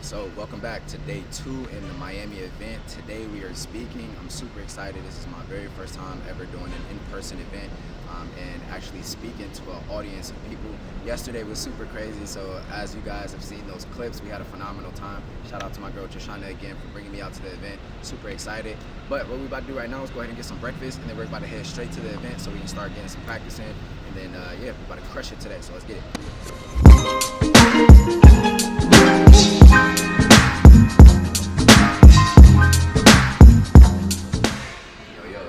So welcome back to day 2 in the Miami event. Today we are speaking. I'm super excited. This is my very first time ever doing an in-person event and actually speaking to an audience of people. Yesterday was super crazy, so as you guys have seen those clips, we had a phenomenal time. Shout out to my girl Trishana again for bringing me out to the event. Super excited. But what we're about to do right now is go ahead and get some breakfast, and then we're about to head straight to the event so we can start getting some practice in. And then, we're about to crush it today, so let's get it.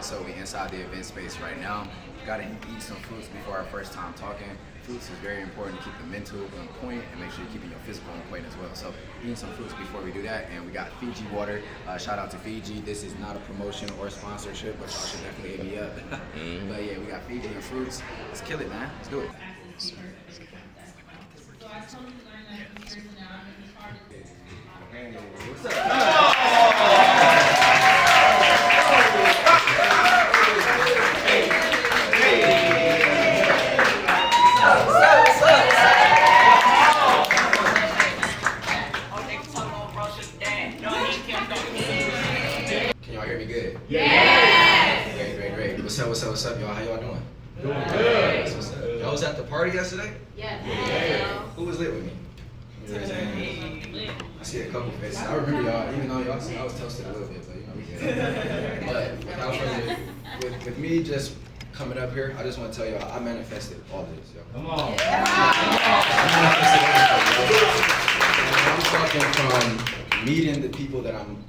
So we inside the event space right now. Gotta eat some fruits before our first time talking. Fruits is very important to keep the mental on point and make sure you're keeping your physical on point as well. So eating some fruits before we do that. And we got Fiji water. Shout out to Fiji. This is not a promotion or sponsorship, but y'all should definitely hit me up. But yeah, we got Fiji and fruits. Let's kill it, man. Let's do it. What's up? Can y'all hear me good? Yes! Great. What's up, y'all? How y'all doing? Doing good. What's up? Y'all was at the party yesterday? Yes. Who was lit with me? I see a couple faces. I remember y'all, even though y'all see I was toasted a little bit, but we good. But without further ado, with me just coming up here, I just want to tell y'all I manifested all of this, yo. Come on. I'm talking from meeting the people that I'm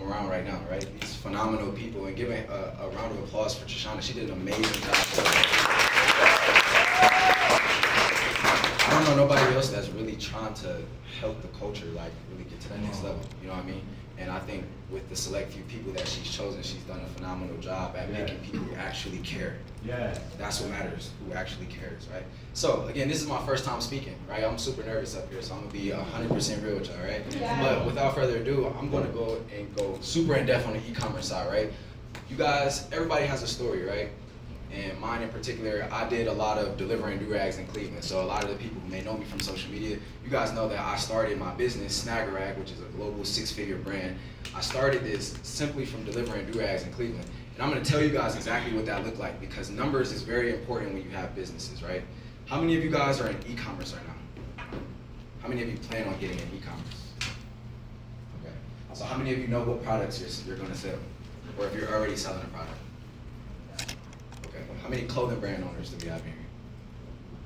around right now, right? These phenomenal people, and giving a round of applause for Trishana. She did an amazing job. I don't know nobody else that's really trying to help the culture like really get to that next level. You know what I mean? And I think with the select few people that she's chosen, she's done a phenomenal job at making people actually care. Yeah. That's what matters, who actually cares, right? So again, this is my first time speaking, right? I'm super nervous up here, so I'm gonna be 100% real with y'all, right? Yeah. But without further ado, I'm gonna go super in depth on the e-commerce side, right? You guys, everybody has a story, right? And mine in particular, I did a lot of delivering do-rags in Cleveland. So a lot of the people who may know me from social media, you guys know that I started my business, Snaggerag, which is a global 6-figure brand. I started this simply from delivering do-rags in Cleveland. And I'm gonna tell you guys exactly what that looked like because numbers is very important when you have businesses, right? How many of you guys are in e-commerce right now? How many of you plan on getting in e-commerce? Okay. So how many of you know what products you're gonna sell? Or if you're already selling a product? How many clothing brand owners do we have here?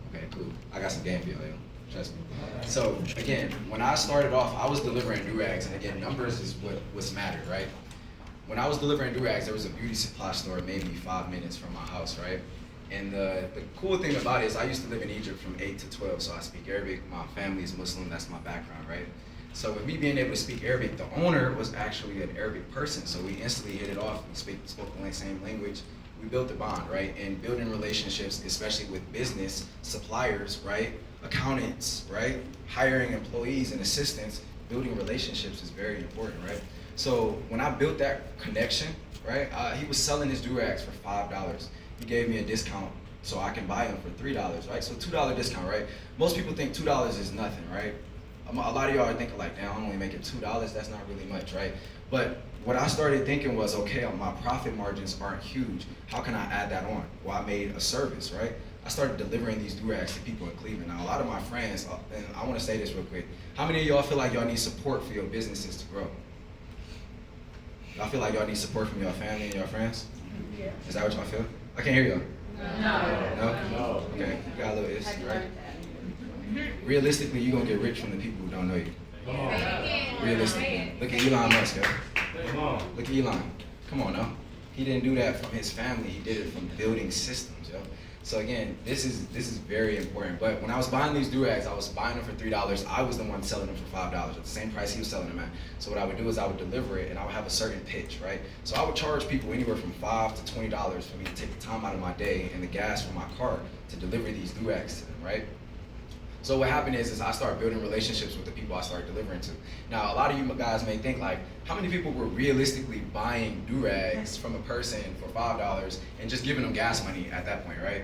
Okay, cool. I got some game for y'all, yo. Trust me. So again, when I started off, I was delivering do-rags, and again, numbers is what's mattered, right? When I was delivering do-rags, there was a beauty supply store maybe 5 minutes from my house, right? And the cool thing about it is I used to live in Egypt from 8 to 12, so I speak Arabic. My family is Muslim, that's my background, right? So with me being able to speak Arabic, the owner was actually an Arabic person, so we instantly hit it off. We spoke the same language. We built a bond, right? And building relationships, especially with business, suppliers, right? Accountants, right? Hiring employees and assistants, building relationships is very important, right? So when I built that connection, right? He was selling his do-rags for $5. He gave me a discount so I can buy them for $3, right? So $2 discount, right? Most people think $2 is nothing, right? A lot of y'all are thinking like, damn, I'm only making $2, that's not really much, right? But what I started thinking was, okay, my profit margins aren't huge. How can I add that on? Well, I made a service, right? I started delivering these do-rags to people in Cleveland. Now, a lot of my friends, and I want to say this real quick, how many of y'all feel like y'all need support for your businesses to grow? Y'all feel like y'all need support from your family and your friends? Yeah. Is that what y'all feel? I can't hear y'all. No? Okay, you got a little issue, right? Realistically, you're gonna get rich from the people who don't know you. Realistically. Look at Elon Musk, yo. Look at Elon. Come on now. He didn't do that from his family, he did it from building systems, yo. So again, this is very important. But when I was buying these do-rags, I was buying them for $3. I was the one selling them for $5 at the same price he was selling them at. So what I would do is I would deliver it and I would have a certain pitch, right? So I would charge people anywhere from $5 to $20 for me to take the time out of my day and the gas from my car to deliver these do-rags to them, right? So what happened is I started building relationships with the people I started delivering to. Now, a lot of you guys may think like, how many people were realistically buying do-rags from a person for $5 and just giving them gas money at that point, right?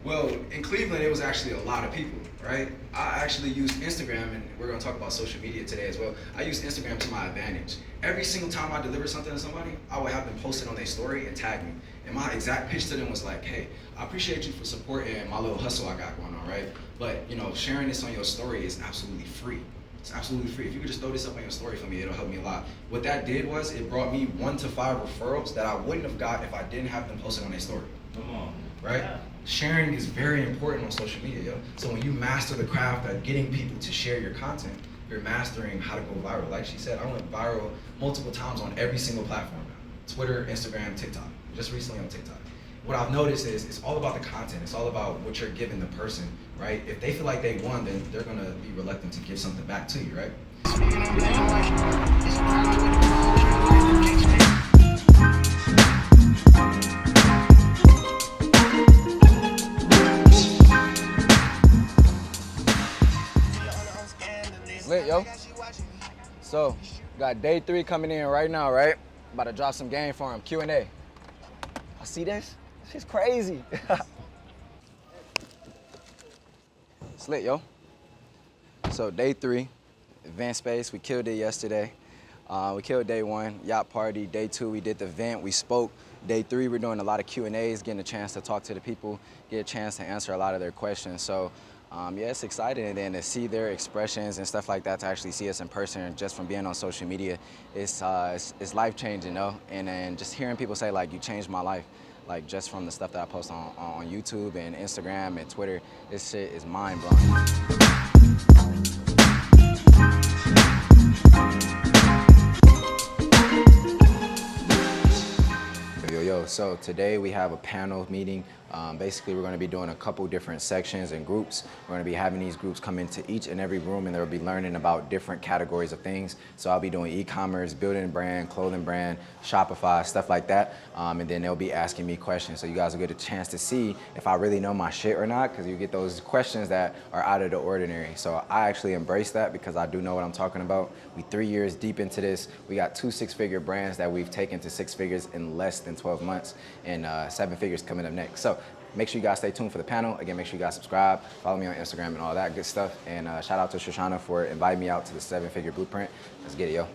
Well, in Cleveland, it was actually a lot of people, right? I actually used Instagram, and we're gonna talk about social media today as well. I used Instagram to my advantage. Every single time I delivered something to somebody, I would have them post it on their story and tag me. And my exact pitch to them was like, hey, I appreciate you for supporting my little hustle I got going on, right? But, sharing this on your story is absolutely free. It's absolutely free. If you could just throw this up on your story for me, it'll help me a lot. What that did was it brought me 1 to 5 referrals that I wouldn't have got if I didn't have them posted on their story. Come on. Right? Yeah. Sharing is very important on social media, yo. So when you master the craft of getting people to share your content, you're mastering how to go viral. Like she said, I went viral multiple times on every single platform now. Twitter, Instagram, TikTok. Just recently on TikTok. What I've noticed is it's all about the content. It's all about what you're giving the person, right? If they feel like they won, then they're gonna be reluctant to give something back to you, right? Lit, yo. So, got day 3 coming in right now, right? About to drop some game for him, Q&A. I see this? She's crazy. It's lit, yo. So, day 3, event space, we killed it yesterday. We killed day 1, yacht party. Day 2, we did the event, we spoke. Day 3, we're doing a lot of Q&As, getting a chance to talk to the people, get a chance to answer a lot of their questions. So, yeah, it's exciting, and then to see their expressions and stuff like that, to actually see us in person just from being on social media, it's life-changing, And then just hearing people say, like, you changed my life, like just from the stuff that I post on YouTube and Instagram and Twitter, this shit is mind-blowing. Yo, so today we have a panel meeting. Basically, we're going to be doing a couple different sections and groups. We're going to be having these groups come into each and every room, and they'll be learning about different categories of things. So I'll be doing e-commerce, building a brand, clothing brand, Shopify, stuff like that. And then they'll be asking me questions. So you guys will get a chance to see if I really know my shit or not, because you get those questions that are out of the ordinary. So I actually embrace that because I do know what I'm talking about. We 3 years deep into this. We got 2 6-figure brands that we've taken to 6 figures in less than 12 months, and 7 figures coming up next. So make sure you guys stay tuned for the panel. Again, make sure you guys subscribe, follow me on Instagram and all that good stuff. And shout out to Shoshana for inviting me out to the 7-figure blueprint. Let's get it, yo.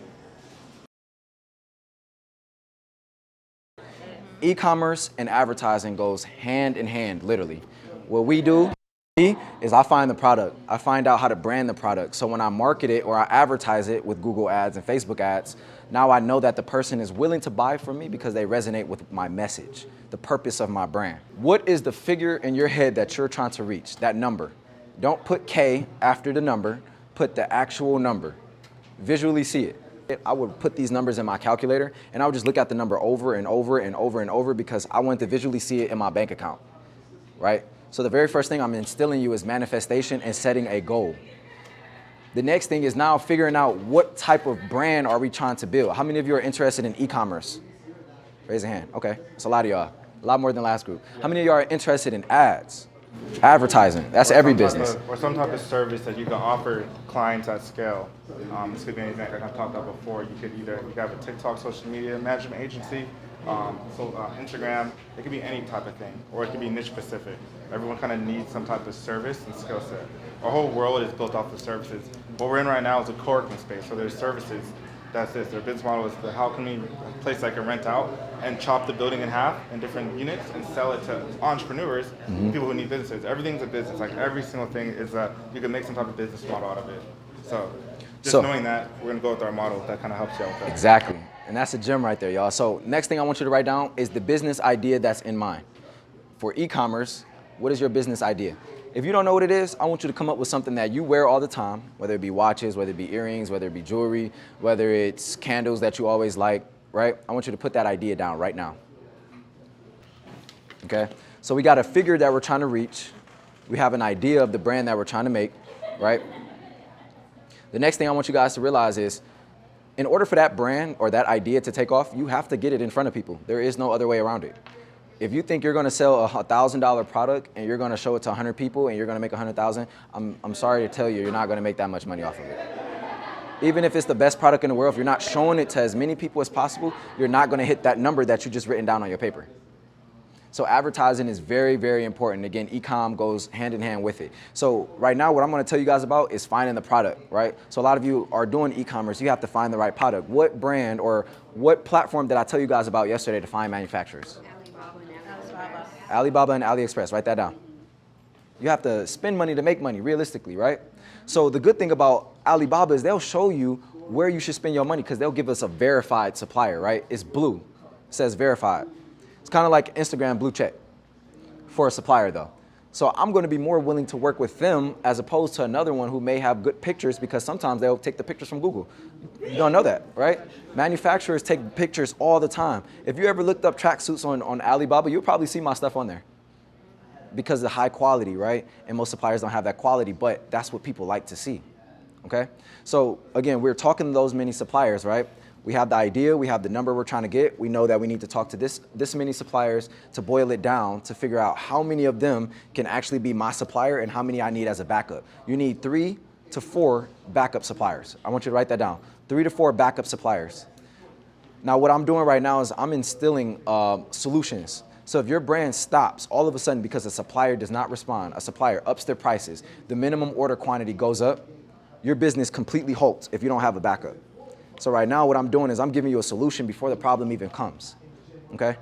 E-commerce and advertising goes hand in hand, literally. What we do is I find the product. I find out how to brand the product. So when I market it or I advertise it with Google ads and Facebook ads, now I know that the person is willing to buy from me because they resonate with my message, the purpose of my brand. What is the figure in your head that you're trying to reach, that number? Don't put K after the number, put the actual number. Visually see it. I would put these numbers in my calculator and I would just look at the number over and over and over and over because I want to visually see it in my bank account, right? So the very first thing I'm instilling you is manifestation and setting a goal. The next thing is now figuring out what type of brand are we trying to build. How many of you are interested in e-commerce? Raise a hand. Okay, that's a lot of y'all. A lot more than last group. How many of you are interested in ads? Advertising, that's every business. Or some type of service that you can offer clients at scale. This could be anything like I've talked about before. You could have a TikTok social media management agency, Instagram. It could be any type of thing, or it could be niche specific. Everyone kind of needs some type of service and skill set. Our whole world is built off of services. What we're in right now is a co-working space, so there's services. That's it. Their business model is how can we, a place I can rent out and chop the building in half in different units and sell it to entrepreneurs, people who need businesses. Everything's a business. Like every single thing is that you can make some type of business model out of it. So knowing that, we're gonna go with our model. That kind of helps you out with that. Exactly. And that's a gem right there, y'all. So next thing I want you to write down is the business idea that's in mind. For e-commerce, what is your business idea? If you don't know what it is, I want you to come up with something that you wear all the time, whether it be watches, whether it be earrings, whether it be jewelry, whether it's candles that you always like, right? I want you to put that idea down right now. Okay? So we got a figure that we're trying to reach. We have an idea of the brand that we're trying to make, right? The next thing I want you guys to realize is, in order for that brand or that idea to take off, you have to get it in front of people. There is no other way around it. If you think you're gonna sell a $1,000 product and you're gonna show it to 100 people and you're gonna make 100,000, I'm sorry to tell you, you're not gonna make that much money off of it. Even if it's the best product in the world, if you're not showing it to as many people as possible, you're not gonna hit that number that you just written down on your paper. So advertising is very, very important. Again, e-com goes hand in hand with it. So right now, what I'm gonna tell you guys about is finding the product, right? So a lot of you are doing e-commerce, you have to find the right product. What brand or what platform did I tell you guys about yesterday to find manufacturers? Alibaba and AliExpress, write that down. You have to spend money to make money, realistically, right? So the good thing about Alibaba is they'll show you where you should spend your money because they'll give us a verified supplier, right? It's blue, it says verified. It's kind of like Instagram blue check for a supplier though. So I'm gonna be more willing to work with them as opposed to another one who may have good pictures because sometimes they'll take the pictures from Google. You don't know that, right? Manufacturers take pictures all the time. If you ever looked up tracksuits on Alibaba, you'll probably see my stuff on there because of the high quality, right? And most suppliers don't have that quality, but that's what people like to see, okay? So again, we're talking to those many suppliers, right? We have the idea, we have the number we're trying to get. We know that we need to talk to this many suppliers to boil it down to figure out how many of them can actually be my supplier and how many I need as a backup. You need 3 to 4 backup suppliers. I want you to write that down. 3 to 4 backup suppliers. Now what I'm doing right now is I'm instilling solutions. So if your brand stops all of a sudden because a supplier does not respond, a supplier ups their prices, the minimum order quantity goes up, your business completely halts if you don't have a backup. So right now what I'm doing is I'm giving you a solution before the problem even comes, okay?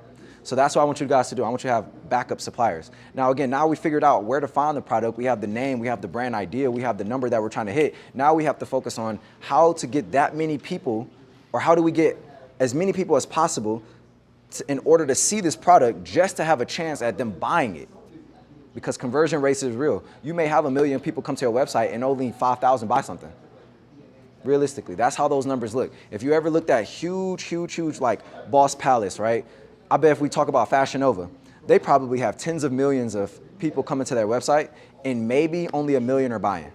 So that's what I want you guys to do. I want you to have backup suppliers. Now again, now we figured out where to find the product. We have the name, we have the brand idea, we have the number that we're trying to hit. Now we have to focus on how to get that many people, or how do we get as many people as possible in order to see this product just to have a chance at them buying it. Because conversion rates is real. You may have 1 million people come to your website and only 5,000 buy something. Realistically, that's how those numbers look. If you ever looked at huge like Boss Palace, right? I bet if we talk about Fashion Nova, they probably have tens of millions of people coming to their website and maybe only 1 million are buying.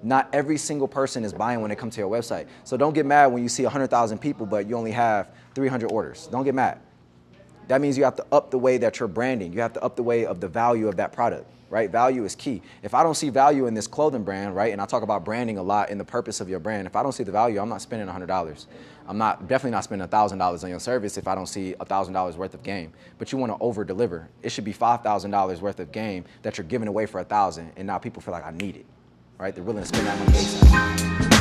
Not every single person is buying when they come to your website. So don't get mad when you see 100,000 people, but you only have 300 orders. Don't get mad. That means you have to up the way that you're branding. You have to up the way of the value of that product, right? Value is key. If I don't see value in this clothing brand, right, and I talk about branding a lot in the purpose of your brand, if I don't see the value, I'm not spending $100. I'm definitely not spending $1,000 on your service if I don't see $1,000 worth of game. But you want to over deliver. It should be $5,000 worth of game that you're giving away for $1,000, and now people feel like I need it, right? They're willing to spend that money ASAP.